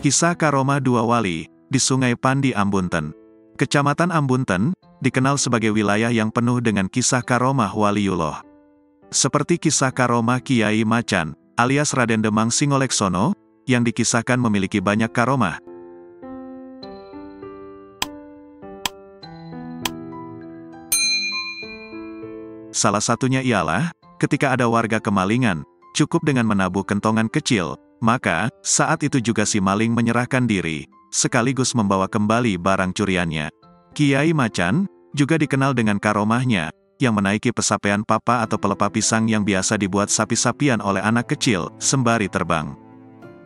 Kisah Karomah Dua Wali, di Sungai Pandi Ambunten. Kecamatan Ambunten, dikenal sebagai wilayah yang penuh dengan kisah karomah waliullah. Seperti kisah karomah Kiai Macan, alias Raden Demang Singoleksono, yang dikisahkan memiliki banyak karomah. Salah satunya ialah, ketika ada warga kemalingan, cukup dengan menabuh kentongan kecil, maka, saat itu juga si maling menyerahkan diri, sekaligus membawa kembali barang curiannya. Kiai Macan, juga dikenal dengan karomahnya, yang menaiki pesapean papa atau pelepah pisang yang biasa dibuat sapi-sapian oleh anak kecil, sembari terbang.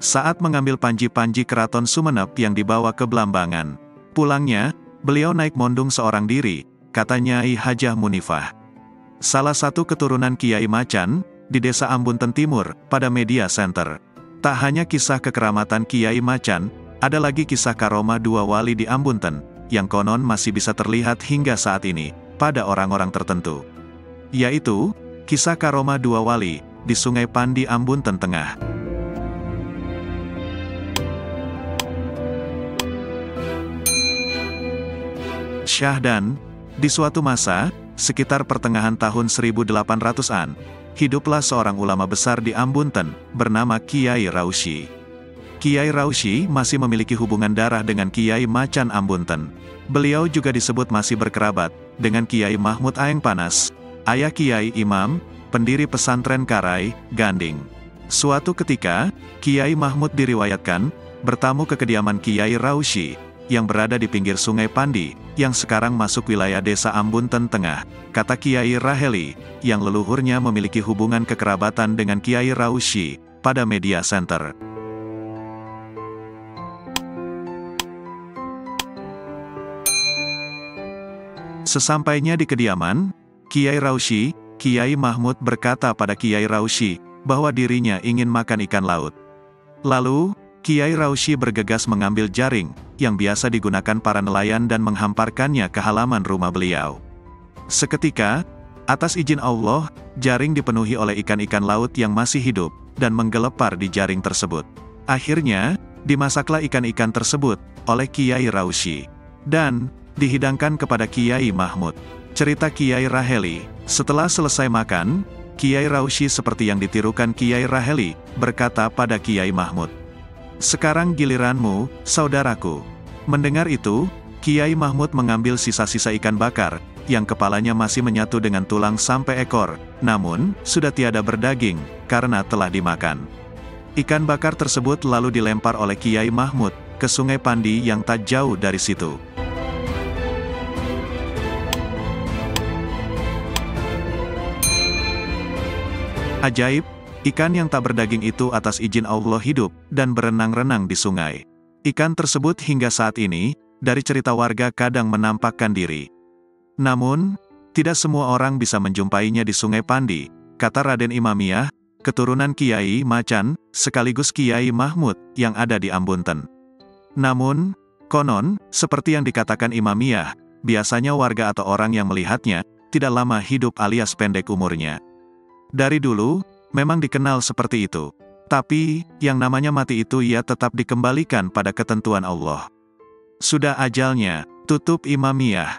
Saat mengambil panji-panji keraton Sumenep yang dibawa ke Blambangan, pulangnya, beliau naik mondung seorang diri, kata Nyai Hajah Munifah. Salah satu keturunan Kiai Macan, di desa Ambunten Timur, pada Media Center. Tak hanya kisah kekeramatan Kiai Macan, ada lagi kisah karomah dua wali di Ambunten, yang konon masih bisa terlihat hingga saat ini, pada orang-orang tertentu. Yaitu, kisah karomah dua wali, di Sungai Pandi Ambunten Tengah. Syahdan, di suatu masa, sekitar pertengahan tahun 1800-an, hiduplah seorang ulama besar di Ambunten, bernama Kiai Raushi. Kiai Raushi masih memiliki hubungan darah dengan Kiai Macan Ambunten. Beliau juga disebut masih berkerabat dengan Kiai Mahmud Aeng Panas, ayah Kiai Imam, pendiri pesantren Karai, Ganding. Suatu ketika, Kiai Mahmud diriwayatkan bertamu ke kediaman Kiai Raushi, yang berada di pinggir Sungai Pandi, yang sekarang masuk wilayah desa Ambunten Tengah, kata Kiai Raheli, yang leluhurnya memiliki hubungan kekerabatan dengan Kiai Raushi, pada Media Center. Sesampainya di kediaman, Kiai Raushi, Kiai Mahmud berkata pada Kiai Raushi, bahwa dirinya ingin makan ikan laut. Lalu, Kiai Raushi bergegas mengambil jaring, yang biasa digunakan para nelayan dan menghamparkannya ke halaman rumah beliau. Seketika, atas izin Allah, jaring dipenuhi oleh ikan-ikan laut yang masih hidup, dan menggelepar di jaring tersebut. Akhirnya, dimasaklah ikan-ikan tersebut, oleh Kiai Raushi, dan dihidangkan kepada Kiai Mahmud. Cerita Kiai Raheli, setelah selesai makan, Kiai Raushi seperti yang ditirukan Kiai Raheli, berkata pada Kiai Mahmud, "Sekarang giliranmu, saudaraku." Mendengar itu, Kiai Mahmud mengambil sisa-sisa ikan bakar, yang kepalanya masih menyatu dengan tulang sampai ekor, namun, sudah tiada berdaging, karena telah dimakan. Ikan bakar tersebut lalu dilempar oleh Kiai Mahmud, ke Sungai Pandi yang tak jauh dari situ. Ajaib, ikan yang tak berdaging itu atas izin Allah hidup, dan berenang-renang di sungai. Ikan tersebut hingga saat ini, dari cerita warga kadang menampakkan diri. Namun, tidak semua orang bisa menjumpainya di Sungai Pandi, kata Raden Imamiyah, keturunan Kiai Macan, sekaligus Kiai Mahmud, yang ada di Ambunten. Namun, konon, seperti yang dikatakan Imamiyah, biasanya warga atau orang yang melihatnya, tidak lama hidup alias pendek umurnya. Dari dulu, memang dikenal seperti itu. Tapi, yang namanya mati itu ia tetap dikembalikan pada ketentuan Allah. Sudah ajalnya, tutup Imamiyah.